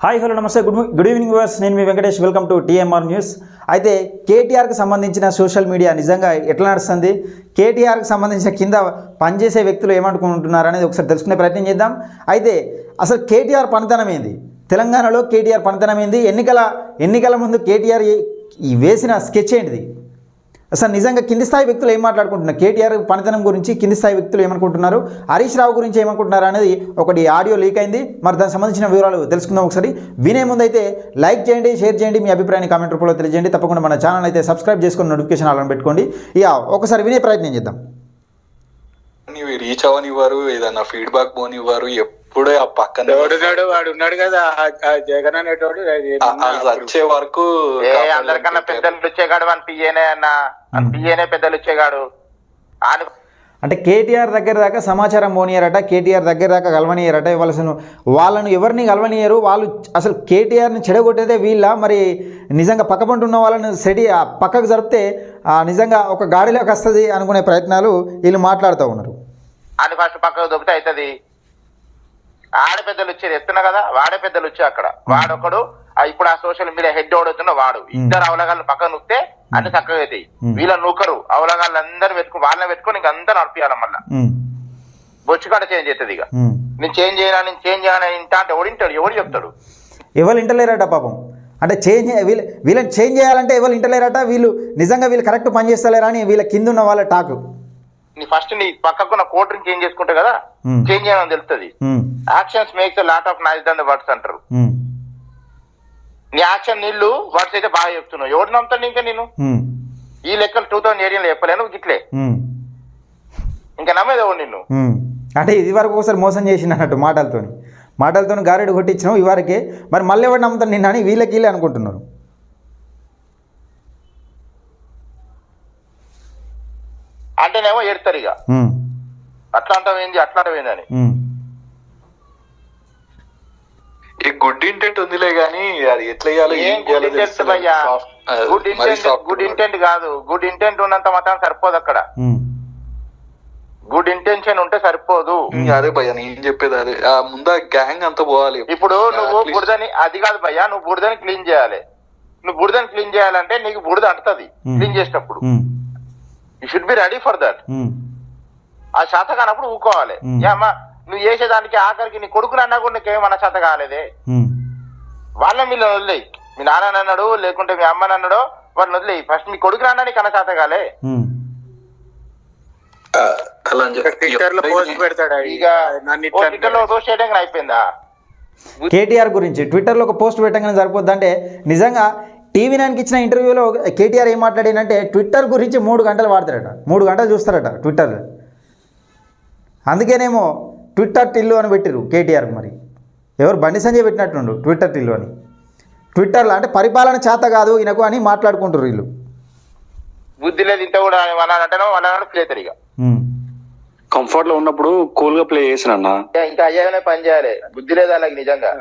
Hi hello నమస్తే good evening viewers. నేను మీ Venkatesh. Welcome to TMR news. అయితే కేటీఆర్కి సంబంధించిన సోషల్ మీడియా నిజంగా ఎట్లా నడుస్తుంది, కేటీఆర్కి సంబంధించిన కింద పనిచేసే వ్యక్తులు ఏమనుకుంటున్నారు అనేది ఒకసారి తెలుసుకునే ప్రయత్నం చేద్దాం. అయితే అసలు కేటీఆర్ పనితనం ఏంది, తెలంగాణలో కేటీఆర్ పనితనం ఏంది, ఎన్నికల ముందు కేటీఆర్ వేసిన స్కెచ్ ఏంటిది, అసలు నిజంగా కింది స్థాయి వ్యక్తులు ఏం మాట్లాడుకుంటున్నారు, కేటీఆర్ పనితనం గురించి కింది స్థాయి వ్యక్తులు ఏమనుకుంటున్నారు, హరీష్ రావు గురించి ఏమనుకుంటున్నారు అనేది ఒకటి ఆడియో లీక్ అయింది. మరి దానికి సంబంధించిన వివరాలు తెలుసుకుందాం. ఒకసారి వినే ముందు అయితే లైక్ చేయండి, షేర్ చేయండి, మీ అభిప్రాయాన్ని కామెంట్ రూపంలో తెలియజేయండి. తప్పకుండా మన ఛానల్ అయితే సబ్స్క్రైబ్ చేసుకొని నోటిఫికేషన్ ఆన్ పెట్టుకోండి. ఒకసారి వినే ప్రయత్నం చేద్దాం. రీచ్ అవనివ్వరు, ఏదన్నా ఫీడ్బ్యాక్ పోనివ్వరు. ఎప్పుడే ఆ పక్కన వాడు ఉన్నాడు కదా జగన్ అనేటోడు వచ్చే వరకు అందరికన్నా పెద్దలు వచ్చేగాడు అని పిఏనే అన్న పిఏనే పెద్దలు వచ్చేగాడు. అంటే కేటీఆర్ దగ్గర దాకా సమాచారం పోనీయరట, కేటీఆర్ దగ్గర దాకా కలవనీయరట. వాళ్ళను ఎవరిని కలవనీయరు. వాళ్ళు అసలు కేటీఆర్ని చెడగొట్టేదే వీళ్ళ. మరి నిజంగా పక్కపంట ఉన్న వాళ్ళని పక్కకు జరిపితే నిజంగా ఒక గాడిలోకి వస్తుంది అనుకునే ప్రయత్నాలు వీళ్ళు మాట్లాడుతూ ఉన్నారు. అని ఫస్ట్ పక్కకు దొబ్బితే అవుతుంది. ఆడపెద్దలు వచ్చారు ఎత్తున్నా కదా, వాడే పెద్దలు వచ్చి అక్కడ వాడొకడు ఇప్పుడు ఆ సోషల్ మీడియా హెడ్ ఓడుతున్న వాడు. ఇద్దరు అవలగాళ్ళు పక్కన నొక్కితే అన్ని చక్కగా అవుతాయి. వీళ్ళ నూకరు అవలగాళ్ళు అందరూ వాళ్ళని పెట్టుకొని ఇంక అందరూ నడిపియాలి. మళ్ళా బొచ్చుకాడ చేంజ్ అవుతుంది. ఇక నేను చేంజ్ చేయాలని ఇంత అంటే ఎవడింటాడు, ఎవడు చెప్తాడు? ఎవరు ఇంటలేరట పాపం. అంటే వీళ్ళని చేంజ్ చేయాలంటే ఎవరు ఇంటలేరట. వీళ్ళు కరెక్ట్ పని చేస్తలేరా అని వీళ్ళ కింద ఉన్న వాళ్ళ టాక్. నీ ఫస్ట్ నీ పక్కకున్న కోటర్ని చేంజ్ చేసుకుంటే కదా చేంజ్ చేయాలని తెలుస్తుంది. Actions makes lot of noise than the words అంటారు. నీ యాక్షన్ నీళ్లు వర్డ్స్ అయితే బాగా చెప్తున్నావు. ఎవరు నమ్ముతాడు ఇంకా? నేను ఈ లెక్కలు 2018 చెప్పలేను గిట్లే ఇంకా నమ్మేది ఎవరు నిన్ను? అంటే ఇది వరకు ఒకసారి మోసం చేసిన అన్నట్టు మాటలతో గారెడు కొట్టించినావు ఇవరకే. మరి మళ్ళీ ఎవరు నమ్ముతాడు నిన్న అని వీళ్ళకి అనుకుంటున్నారు. అంటేనేమో ఏడతారు. ఇక అట్లా అంటావేంది అని ఈ గుడ్ ఇంటెంట్ ఉందిలే గానీ అది ఎట్లా గుడ్ ఇంటెంట్ కాదు. గుడ్ ఇంటెంట్ ఉన్నంత మాత్రం సరిపోదు. అక్కడ గుడ్ ఇంటెన్షన్ ఉంటే సరిపోదు. అదే భయ్యా నేను చెప్పేది అదే. ముందా గ్యాంగ్ అంతా పోవాలి. ఇప్పుడు నువ్వు బురదని అది కాదు భయ్యా, నువ్వు బురదని క్లీన్ చేయాలి. నువ్వు బురదని క్లీన్ చేయాలంటే నీకు బురద అంటుతుంది క్లీన్ చేసేటప్పుడు. You should be ready for that. ఆ శాత కానప్పుడు ఊకోవాలి. అమ్మా నువ్వు చేసేదానికి ఆఖరికి నీ కొడుకుని అన్నా కూడా నీకేమన్నా శాత కాలేదే. వాళ్ళ వీళ్ళని వదిలేయి. మీ నాన్న అన్నాడు లేకుంటే మీ అమ్మని అన్నాడో వాళ్ళని వదిలేయి. ఫస్ట్ మీ కొడుకుని అన్నా నీకు అన్న శాత కాలే. కేటీఆర్ గురించి ట్విట్టర్లో ఒక పోస్ట్ పెట్టగానే సరిపోద్ది. అంటే నిజంగా TV9కి ఇచ్చిన ఇంటర్వ్యూలో కేటీఆర్ ఏం మాట్లాడినంటే ట్విట్టర్ గురించి 3 గంటలు వాడతాడట, 3 గంటలు చూస్తారట ట్విట్టర్. అందుకేనేమో ట్విట్టర్ టిల్లు అని పెట్టిరు కేటీఆర్కి. మరి ఎవరు బండి సంజయ్ పెట్టినట్టుండు ట్విట్టర్ టిల్లు అని. ట్విట్టర్లో అంటే పరిపాలన చేత కాదు ఈయనకు అని మాట్లాడుకుంటారు వీళ్ళు. బుద్ధి లేదు ఇంత కూడా వాళ్ళ ప్లే తరిగా కంఫర్ట్ లో ఉన్నప్పుడు కూల్ గా ప్లే చేసిన ఇంకా అయ్యానే పని చేయాలి. బుద్ధి లేదు అలాగే నిజంగా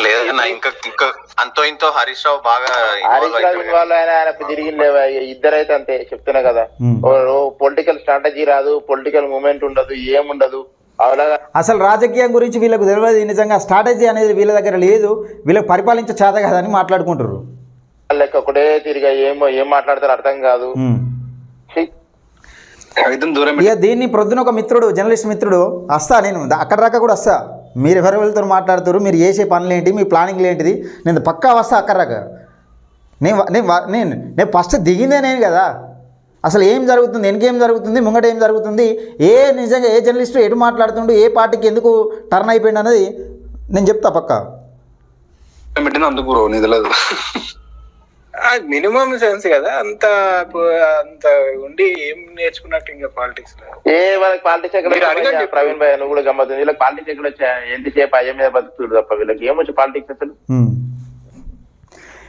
లేదన్నా. ఇంకా అంతో ఇంతో హరీష్ రావు బాగా ఇన్వాల్వ్ అయినా ఆయన తిరిగిందేవా. ఇద్దరైతే అంతే చెప్తున్నా కదా. పొలిటికల్ స్ట్రాటజీ రాదు, పొలిటికల్ మూమెంట్ ఉండదు, ఏముండదు. అసలు రాజకీయం గురించి వీళ్ళకు తెలియదు. నిజంగా స్ట్రాటజీ అనేది వీళ్ళ దగ్గర లేదు. వీళ్ళకి పరిపాలించే చేత కాదని మాట్లాడుకుంటారు. వాళ్ళకి ఒకటే తిరిగా ఏం మాట్లాడతారు అర్థం కాదు. ఇక దీన్ని ప్రొద్దున ఒక మిత్రుడు, జర్నలిస్ట్ మిత్రుడు వస్తా, నేను అక్కడ దాకా కూడా వస్తా, మీరు ఎవరి వెళ్తూ మాట్లాడుతారు, మీరు చేసే పనులు ఏంటి, మీ ప్లానింగ్లు ఏంటిది, నేను పక్కా వస్తా అక్కడ దాకా. నేను ఫస్ట్ దిగిందే నేను కదా. అసలు ఏం జరుగుతుంది, వెనకేం జరుగుతుంది, ముంగట ఏం జరుగుతుంది, నిజంగా ఏ జర్నలిస్టు ఎటు మాట్లాడుతుండు, ఏ పార్టీకి ఎందుకు టర్న్ అయిపోయింది అనేది నేను చెప్తా పక్కా. అందుకు నిధులేదు మినిమం సెన్స్ కదా. అంత ఉండి ఏం నేర్చుకున్నట్టు ఇంకా పాలిటిక్స్ లో వాళ్ళకి పాలిటిక్స్ ఎక్కడ ప్రవీణ్ భాయ్ నువ్వు కూడా గమ్మతుంది. వీళ్ళకి పాలిటిక్స్ ఎక్కడ వచ్చా? ఎంతసేపు అయ్యే మీద బతుకుతుడు తప్ప వీళ్ళకి ఏమొచ్చు పాలిటిక్స్ అసలు.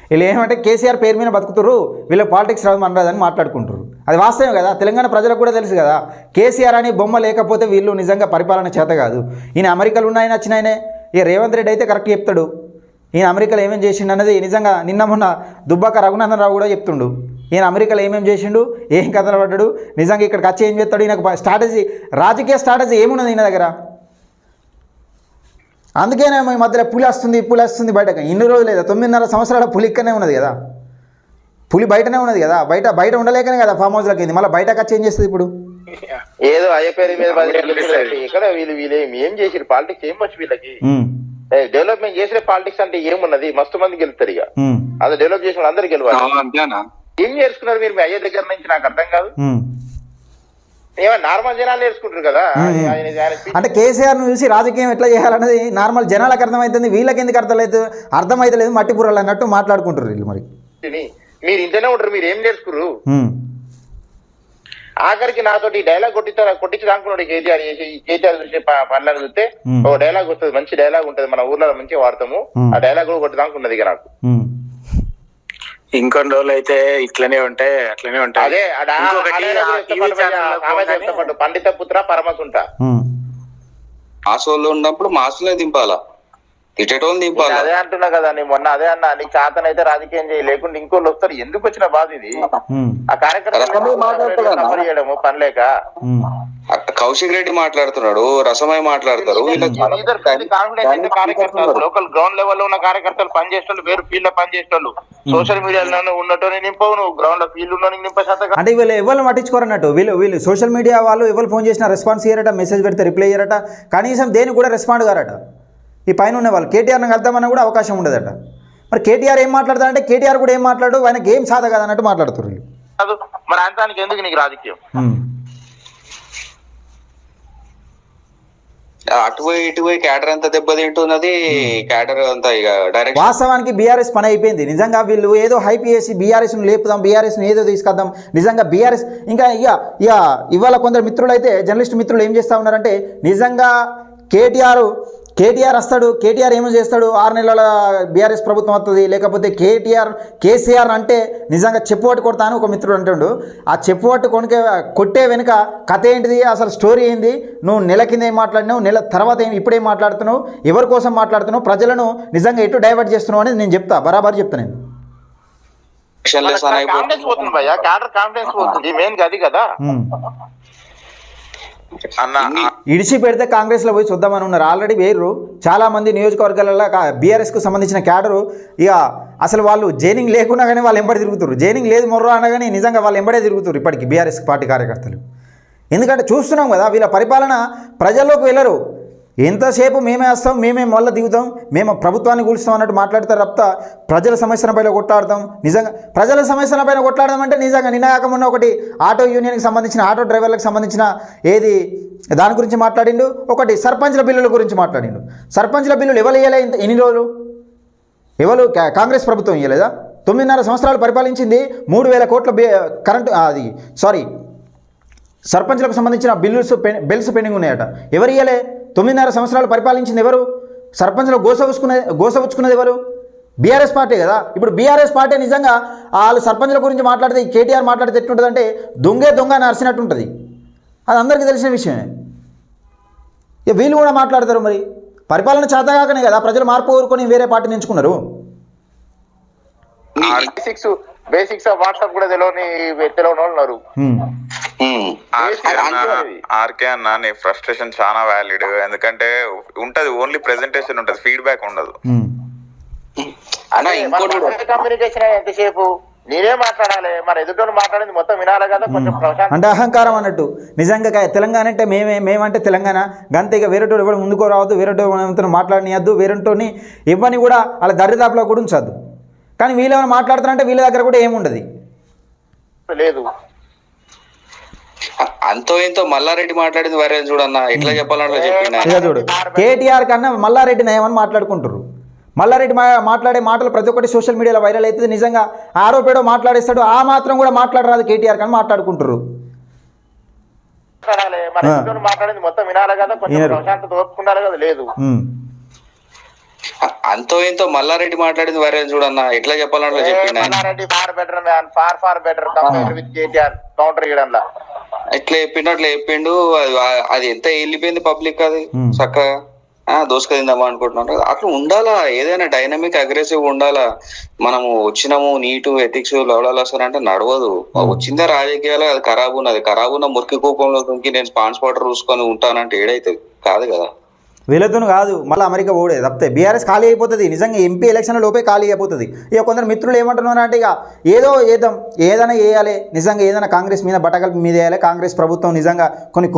వీళ్ళు ఏమంటే కేసీఆర్ పేరు మీద బతుకుతారు, వీళ్ళకి పాలిటిక్స్ రాదు అనరాదని మాట్లాడుకుంటారు. అది వాస్తవం కదా, తెలంగాణ ప్రజలకు కూడా తెలుసు కదా. కేసీఆర్ అని బొమ్మ లేకపోతే వీళ్ళు నిజంగా పరిపాలన చేత కాదు. ఈయన అమెరికాలో ఉన్న ఆయన వచ్చిన ఆయనే. ఇక రేవంత్ రెడ్డి అయితే కరెక్ట్ చెప్తాడు. ఈయన అమెరికాలో ఏమేం చేసిండు అన్నది నిజంగా నిన్న మొన్న దుబ్బాక రఘునందన్ రావు కూడా చెప్తుండు. ఈయన అమెరికాలో ఏమేం చేసిండు, ఏం కథలు పడ్డాడు, నిజంగా ఇక్కడికి వచ్చి ఏం చేస్తాడు, ఈయనకు స్ట్రాటజీ, రాజకీయ స్ట్రాటజీ ఏమున్నది ఈయన దగ్గర? అందుకేనే ఈ మధ్యలో పులి వస్తుంది బయటకు. ఇన్ని రోజులు లేదా 9.5 సంవత్సరాల పులి ఇక్కడనే ఉన్నది కదా, పులి బయటనే ఉన్నది కదా, బయట ఉండలేకనే కదా ఫామ్ హౌస్లోకి అయింది. మళ్ళీ బయటకు వచ్చి ఏం చేస్తుంది ఇప్పుడు? ఏదో అయ్యే పేరు మీద ఇక్కడ వీళ్ళు ఏం చేసిరు పాలిటిక్స్ ఏం వచ్చు వీళ్ళకి? డెవలప్మెంట్ చేసిన పాలిటిక్స్ అంటే ఏమున్నది? మస్తు మంది గెలుస్తారు ఇక, అది డెవలప్ చేసిన అందరు గెలవాలి. ఏం నేర్చుకున్నారు మీరు మీ అయ్యే దగ్గర నుంచి? నాకు అర్థం కాదు. ఏమన్నా నార్మల్ జనాలు నేర్చుకుంటారు కదా. అంటే కేసీఆర్ను చూసి రాజకీయం ఎట్లా చేయాలన్నది నార్మల్ జనాలకు అర్థమవుతుంది, వీళ్ళకి ఎందుకు అర్థమైతలేదు మట్టి బుర్రలు అన్నట్టు మాట్లాడుకుంటారు వీళ్ళు. మరి మీరు ఇంట్లోనే ఉంటారు, మీరు ఏం నేర్చుకున్నారు? ఆఖరికి నాతోటి డైలాగ్ కొట్టించడానికి అనుకున్నాడు కేటీఆర్ చూసే పనులను చూస్తే ఓ డైలాగ్ వస్తుంది, మంచి డైలాగ్ ఉంటుంది, మన ఊర్లో మంచిగా వాడతాము, ఆ డైలాగ్ కూడా కొట్టడానికి ఇక నాకు. ఇంకొన్ని రోజులు అయితే ఇట్లనే ఉంటాయి అట్లనే ఉంటాయి. అదే పండిత పుత్ర పరమసుంట మాసోళ్ళు ఉన్నప్పుడు మాసులే దింపాలా, తిట్టేటోళ్ళు దింపాలా. అదే అంటున్నా కదా, నేను మొన్న అదే అన్నా, నీకు చేతనైతే రాజకీయం చేయ, లేకుండా ఇంకోళ్ళు వస్తారు. ఎందుకు వచ్చిన బాధ ఇది? ఆ కార్యక్రమం పనిలేక కౌశిక్ రెడ్డి మాట్లాడుతున్నాడు, రసమై మాట్లాడతారు. కార్యకర్తలు లోకల్ గ్రౌండ్ లెవెల్ లో ఉన్న కార్యకర్తలు పనిచేసేవాళ్ళు వేరు, ఫీల్డ్ లో పనిచేసేవాళ్ళు. సోషల్ మీడియాలో ఉన్నట్టు నింపవు, నువ్వు గ్రౌండ్ లో ఫీల్డ్ ఉన్న నింపే శాతం. అంటే వీళ్ళు ఎవరు పట్టించుకోరన్నట్టు, వీళ్ళు సోషల్ మీడియా వాళ్ళు ఎవరు ఫోన్ చేసినా రెస్పాన్స్ చేయరట, మెసేజ్ పెడితే రిప్లై చేయరట, కనీసం దేనికి కూడా రెస్పాండ్ కారట. ఈ పైన ఉన్న వాళ్ళు కేటీఆర్ని కలుద్దామన్నా కూడా అవకాశం ఉండదట. మరి కేటీఆర్ ఏం మాట్లాడతాడంటే కేటీఆర్ కూడా ఏం మాట్లాడు, ఆయనకి ఏం సాధ కాదన్నట్టు మాట్లాడుతున్నారు. మరి అంతానికి ఎందుకు నీకు రాజకీయం? అటువై ఇటువై క్యాడర్ అంతా దెబ్బతింటున్నది, క్యాడర్ అంతా ఇక డైరెక్ట్. వాస్తవానికి బీఆర్ఎస్ పని అయిపోయింది. నిజంగా వీళ్ళు ఏదో హైప్ చేసి బీఆర్ఎస్ను లేపుదాం, బీఆర్ఎస్ను ఏదో తీసుకొద్దాం. నిజంగా బీఆర్ఎస్ ఇంకా ఇవాళ కొందరు మిత్రులు అయితే జర్నలిస్ట్ మిత్రులు ఏం చేస్తూ ఉన్నారంటే, నిజంగా కేటీఆర్ వస్తాడు, కేటీఆర్ ఏమో చేస్తాడు, 6 నెలల బీఆర్ఎస్ ప్రభుత్వం వస్తుంది, లేకపోతే కేసీఆర్ అంటే నిజంగా చెప్పుపట్టు కొడతాను ఒక మిత్రుడు అంటుండు. ఆ చెప్పుపట్టు కొట్టే వెనుక కథ ఏంటిది, అసలు స్టోరీ ఏంది, నువ్వు నెల కింద ఏం మాట్లాడినావు, నెల తర్వాత ఇప్పుడేం మాట్లాడుతున్నావు, ఎవరి కోసం మాట్లాడుతున్నావు, ప్రజలను నిజంగా ఎటు డైవర్ట్ చేస్తున్నావు అనేది నేను చెప్తా, బరాబర్ చెప్తా. నేను కాన్ఫిడెన్స్ పోతుంది భయ్యా, క్యాడర్ కాన్ఫిడెన్స్ పోతుంది, మెయిన్ అది కదా. ఇడిచి పెడితే కాంగ్రెస్లో పోయి చూద్దామని ఉన్నారు. ఆల్రెడీ వేరు చాలామంది నియోజకవర్గాలలో బీఆర్ఎస్కు సంబంధించిన క్యాడరు ఇక అసలు వాళ్ళు జైనింగ్ లేకున్నా కానీ వాళ్ళు ఎంబడి తిరుగుతారు, జైనింగ్ లేదు మొర్రో అనగానే నిజంగా వాళ్ళు ఎంబడే తిరుగుతారు ఇప్పటికీ బీఆర్ఎస్ పార్టీ కార్యకర్తలు. ఎందుకంటే చూస్తున్నాం కదా, వీళ్ళ పరిపాలన ప్రజల్లోకి వెళ్ళరు. ఎంతసేపు మేమే వస్తాం, మేమే మళ్ళీ దిగుతాం, మేము ప్రభుత్వాన్ని కూల్స్తాం అన్నట్టు మాట్లాడతారు తప్ప ప్రజల సమస్యలపైన కొట్లాడతాం. నిజంగా ప్రజల సమస్యలపైన కొట్లాడదాం అంటే నిజంగా నిన్నగాకమున్న ఒకటి ఆటో యూనియన్కి సంబంధించిన ఆటో డ్రైవర్లకు సంబంధించిన దాని గురించి మాట్లాడిండు, ఒకటి సర్పంచ్ల బిల్లుల గురించి మాట్లాడిండు. సర్పంచ్ల బిల్లులు ఎవరు ఇవ్వలే ఎన్ని రోజులు, ఎవరు కాంగ్రెస్ ప్రభుత్వం ఇవ్వలేదా? 9.5 సంవత్సరాలు పరిపాలించింది, 3,000 కోట్ల కరెంటు సర్పంచ్లకు సంబంధించిన బిల్స్ పెండింగ్ ఉన్నాయట. ఎవరు ఇవ్వలే? 9.5 సంవత్సరాలు పరిపాలించింది ఎవరు? సర్పంచ్లో గోసపుచ్చుకున్నది ఎవరు? బీఆర్ఎస్ పార్టీ కదా. ఇప్పుడు బీఆర్ఎస్ పార్టీ నిజంగా వాళ్ళు సర్పంచ్ల గురించి మాట్లాడితే, కేటీఆర్ మాట్లాడితే ఎట్లుంటుంది అంటే దొంగ నరిసినట్టు ఉంటుంది. అది అందరికీ తెలిసిన విషయమే. ఇక వీళ్ళు కూడా మాట్లాడతారు. మరి పరిపాలన చేతగాకనే కదా ప్రజలు మార్పు కోరుకొని వేరే పార్టీని ఎంచుకున్నారు. బేసిక్స్ వాట్సాప్ కూడా తెలియని వాళ్ళు ఉన్నారు. ఆర్కే అన్న, నీ ఫ్రస్ట్రేషన్ చాలా వ్యాలిడ్. ఎందుకంటే ఉంటది, ఓన్లీ ప్రెజెంటేషన్ ఉంటది, ఫీడ్బ్యాక్ ఉండదు. కమ్యూనికేషన్ ఎంతసేపు నేనే మాట్లాడాలి, మరి ఎదుటోళ్ళు మాట్లాడింది మొత్తం వినాలి కదా. కొంచెం అంటే అహంకారం అన్నట్టు. నిజంగా తెలంగాణ అంటే మేమంటే తెలంగాణ గంతే. ఇక వేరేటోడు ఎవరు ముందుకు రావద్దు, వేరేటో మాట్లాడనియద్దు, వేరేటోని ఇవ్వని కూడా వాళ్ళ దరిదాపులో కూడా ఉంచద్దు. కానీ వీళ్ళు ఏమైనా మాట్లాడుతారంటే వీళ్ళ దగ్గర కూడా ఏముండదు. లేదు అంతో ఇంతో మల్లారెడ్డి మాట్లాడింది వేరే చూడన్నా, ఎట్లా చెప్పాలంటే ఇక చూడు, కేటీఆర్ కన్నా మల్లారెడ్డి నయమని మాట్లాడుకుంటారు. మల్లారెడ్డి మాట్లాడే మాటలు ప్రతి ఒక్కటి సోషల్ మీడియాలో వైరల్ అవుతుంది. నిజంగా ఆరోపేడో మాట్లాడేస్తాడు, ఆ మాత్రం కూడా మాట్లాడరాదు కేటీఆర్ కానీ మాట్లాడుకుంటారు. మాట్లాడింది మొత్తం వినాలి కదా, కొంచెం ఓపుకుండాలి కదా. లేదు అంతో ఇంతో మల్లారెడ్డి మాట్లాడింది వేరే చూడన్నా, ఎట్లా చెప్పాలంటే Malla Reddy far better with KTR counter చేయడంలా ఎట్లా చెప్పిండు అట్లా చెప్పిండు. అది ఎంత వెళ్ళిపోయింది పబ్లిక్, అది చక్కగా దోసుకదిందామా అనుకుంటున్నారు. అట్లా ఉండాలా, ఏదైనా డైనమిక్ అగ్రెసివ్ ఉండాలా. మనము వచ్చినాము నీటు ఎథిక్స్ లవడాలు వస్తారంటే నడవదు. వచ్చిందే రాజకీయాలు, అది ఖరాబ్ ఉన్నది. ఖరాబ్ ఉన్న మురికి కూపంలో దుంకి నేను స్పాన్స్ వాటర్ చూసుకొని ఉంటానంటే ఏడైతుంది కాదు కదా. వీళ్ళతోనూ కాదు, మళ్ళీ అమెరికా పోడే తప్పితే బీఆర్ఎస్ ఖాళీ అయిపోతుంది. నిజంగా ఎంపీ ఎలక్షన్ల లోపే ఖాళీ అయిపోతుంది. ఇక కొందరు మిత్రులు ఏమంటున్నారు అంటే ఇక ఏదో ఏద్దాం, ఏదైనా వేయాలి, నిజంగా ఏదైనా కాంగ్రెస్ మీద బట్టకల్పి మీద వేయాలి. కాంగ్రెస్ ప్రభుత్వం నిజంగా కొన్ని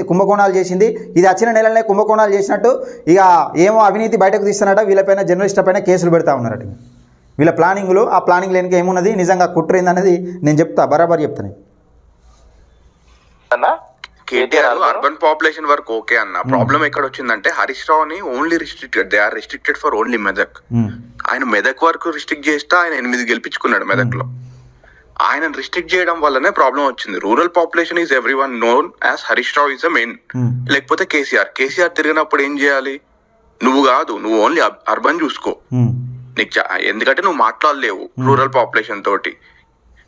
కుంభకోణాలు చేసింది. ఇది వచ్చిన నెలలనే కుంభకోణాలు చేసినట్టు ఇక ఏమో అవినీతి బయటకు తీస్తున్నట్ట. వీళ్ళపైన జర్నలిస్టుల పైన కేసులు పెడతా ఉన్నారట. వీళ్ళ ప్లానింగ్లో ఆ ప్లానింగ్ లేనిక ఏమున్నది, నిజంగా కుట్రైందనేది నేను చెప్తా, బరాబర్ చెప్తాను. కేటీఆర్ అర్బన్ పాపులేషన్ వరకు ఓకే అన్న. ప్రాబ్లం ఎక్కడ వచ్చిందంటే హరీష్ రావుని only restricted, they are restricted for only Medak. ఆయన మెదక్ వరకు రిస్ట్రిక్ట్ చేస్తే ఆయన 8 గెలిపించుకున్నాడు మెదక్ లో. ఆయన రిస్ట్రిక్ట్ చేయడం వల్లనే ప్రాబ్లం వచ్చింది. Rural population is every one known as Harish Rao is the main. లేకపోతే కేసీఆర్ తిరిగినప్పుడు ఏం చేయాలి? నువ్వు కాదు, నువ్వు ఓన్లీ అర్బన్ చూసుకో. నీకు ఎందుకంటే నువ్వు మాట్లాడలేవు రూరల్ పాపులేషన్ తోటి.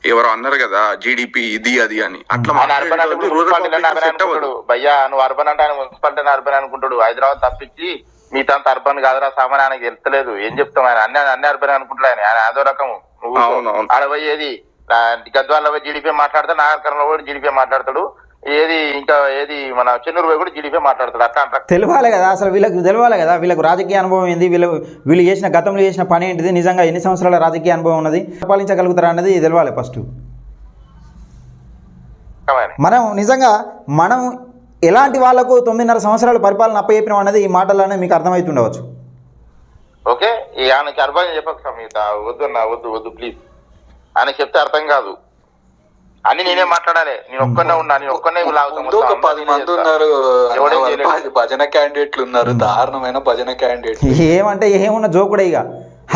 ఎవరు అన్నారు కదా జీడిపి ఇది అది అని, అట్లా భయ్యా నువ్వు అర్బన్ అంటే ఆయన మున్సిపాలిటీ అర్బన్ అనుకుంటాడు. హైదరాబాద్ తప్పించి మిగతా అంత అర్బన్ కాదురా సామాన్ ఆయనకి వెళ్తలేదు. ఏం చెప్తాం, ఆయన అన్ని అర్బన్ అనుకుంటాడు. ఆయన అదో రకం. ఆడ పోయేది గద్వాల్లో పోయి జీడిపి మాట్లాడతాడు, నాగర్కర్ణంలో కూడా జీడిపి మాట్లాడతాడు, ఏది మన చెన్నూరు పోయి కూడా జీడిపి మాట్లాడతాడు. అట్లా తెలియాలి కదా, అసలు వీళ్ళకి తెలియాలి కదా, వీళ్ళకి రాజకీయ అనుభవం ఏంది, వీళ్ళు చేసిన గతంలో చేసిన పని ఏంటిది, నిజంగా ఎన్ని సంవత్సరాల రాజకీయ అనుభవం ఉన్నది, పరిపాలించగలుగుతారా అన్నది తెలియాలి ఫస్ట్. మనం ఎలాంటి వాళ్లకు 9.5 సంవత్సరాలు పరిపాలన అప్పచెప్పినాం అన్నది ఈ మాటల్లోనే మీకు అర్థమవుతుండవచ్చు. ఓకే, ఆయనకి అర్థం చెప్పక మిగతా వద్దు ప్లీజ్. ఆయనకి చెప్తే అర్థం కాదు. అని నేనే మాట్లాడాలి, నేను ఒక్కనే ఉన్నా, నేను ఒక్కనే 10 మంది ఉన్నారు భజన క్యాండిడేట్లు ఉన్నారు, దారుణమైన భజన క్యాండిడేట్. ఏమంటే ఏమున్న జోకుడే ఇక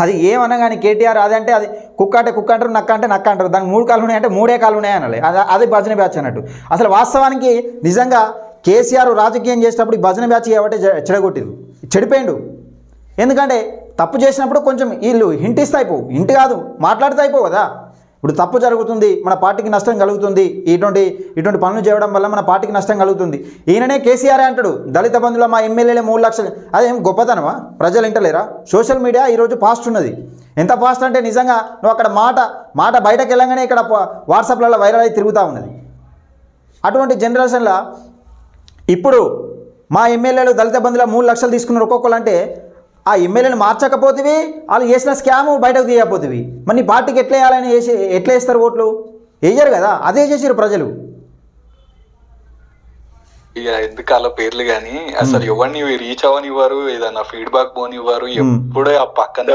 అది ఏమన్నా కానీ కేటీఆర్ అదంటే అది కుక్క అంటారు, నక్క అంటే నక్క అంటారు. దానికి 3 కాళ్ళు ఉన్నాయంటే 3 కాళ్ళు ఉన్నాయి అనాలి. అది భజన బ్యాచ్ అన్నట్టు. అసలు వాస్తవానికి నిజంగా కేసీఆర్ రాజకీయం చేసేటప్పుడు ఈ భజన బ్యాచ్ కాబట్టి చెడిపోయిండు. ఎందుకంటే తప్పు చేసినప్పుడు కొంచెం వీళ్ళు హింట్ ఇస్తే అయిపోవు, హింట్ కాదు మాట్లాడితే అయిపోవు కదా. ఇప్పుడు తప్పు జరుగుతుంది, మన పార్టీకి నష్టం కలుగుతుంది, ఇటువంటి పనులు చేయడం వల్ల మన పార్టీకి నష్టం కలుగుతుంది. ఈయననే కేసీఆర్ అంటాడు, దళిత బంధువుల మా ఎమ్మెల్యేలే 3 లక్షలు. అదేం గొప్పతనమా? ప్రజలు వింటలేరా? సోషల్ మీడియా ఈరోజు ఫాస్ట్ ఉన్నది. ఎంత ఫాస్ట్ అంటే నిజంగా నువ్వు అక్కడ మాట బయటకు వెళ్ళగానే ఇక్కడ వాట్సాప్లలో వైరల్ అయి తిరుగుతూ ఉన్నది. అటువంటి జనరేషన్లో ఇప్పుడు మా ఎమ్మెల్యేలు దళిత బంధువుల 3 లక్షలు తీసుకున్నారు ఒక్కొక్కరు అంటే ఆ ఎమ్మెల్యేని మార్చకపోతేవి, వాళ్ళు చేసిన స్కాము బయటకు తీయకపోతేవి, మరి నీ పార్టీకి ఎట్లా వేయాలని ఎట్లా వేస్తారు ఓట్లు? వేయరు కదా, అదే చేసారు ప్రజలు. ఇక ఎందుకు అలా పేర్లు కానీ అసలు ఎవరిని రీచ్ అవ్వనివ్వరు, ఏదన్నా ఫీడ్బ్యాక్ పోనివ్వరు, ఎప్పుడే ఆ పక్కన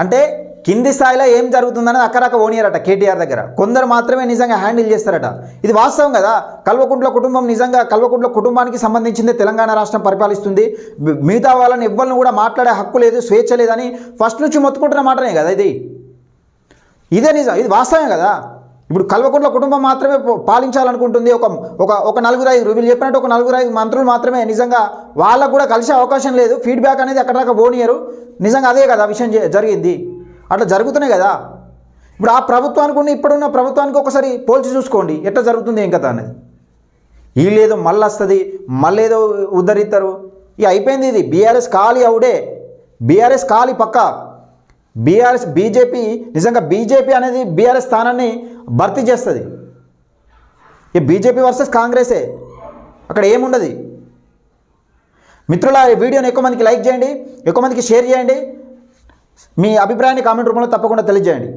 అంటే కింది స్థాయిలో ఏం జరుగుతుందని అక్కడక్క ఓనియరట కేటీఆర్ దగ్గర. కొందరు మాత్రమే నిజంగా హ్యాండిల్ చేస్తారట. ఇది వాస్తవం కదా. కల్వకుంట్ల కుటుంబం నిజంగా కల్వకుంట్ల కుటుంబానికి సంబంధించిందే తెలంగాణ రాష్ట్రం పరిపాలిస్తుంది. మిగతా వాళ్ళని ఎవ్వరిని కూడా మాట్లాడే హక్కు లేదు, స్వేచ్ఛ లేదని ఫస్ట్ నుంచి మొత్తుకుంటున్న మాటనే కదా ఇదే నిజం, ఇది వాస్తవమే కదా. ఇప్పుడు కల్వకుంట్ల కుటుంబం మాత్రమే పాలించాలనుకుంటుంది. ఒక 4-5 వీళ్ళు చెప్పినట్టు ఒక 4-5 మంత్రులు మాత్రమే నిజంగా వాళ్ళకు కూడా కలిసే అవకాశం లేదు. ఫీడ్బ్యాక్ అనేది అక్కడ దాకా పోనీయరు. నిజంగా అదే కదా విషయం జరిగింది. అట్లా జరుగుతున్నాయి కదా. ఇప్పుడు ఆ ప్రభుత్వానికి ఇప్పుడున్న ప్రభుత్వానికి ఒకసారి పోల్చి చూసుకోండి ఎట్లా జరుగుతుంది ఏం కథ అనేది. వీళ్ళేదో మళ్ళీ వస్తుంది, మళ్ళీ ఏదో ఉద్ధరిస్తారు. ఇక అయిపోయింది. ఇది బీఆర్ఎస్ ఖాళీ అవుడే, బీఆర్ఎస్ ఖాళీ పక్క. బీజేపీ నిజంగా బీజేపీ అనేది బీఆర్ఎస్ స్థానాన్ని భర్తీ చేస్తుంది. ఈ బీజేపీ వర్సెస్ కాంగ్రెసే, అక్కడ ఏముండదు. మిత్రుల ఈ వీడియోని ఎక్కువ మందికి లైక్ చేయండి, ఎక్కువ మందికి షేర్ చేయండి. మీ అభిప్రాయాన్ని కామెంట్ రూపంలో తప్పకుండా తెలియజేయండి.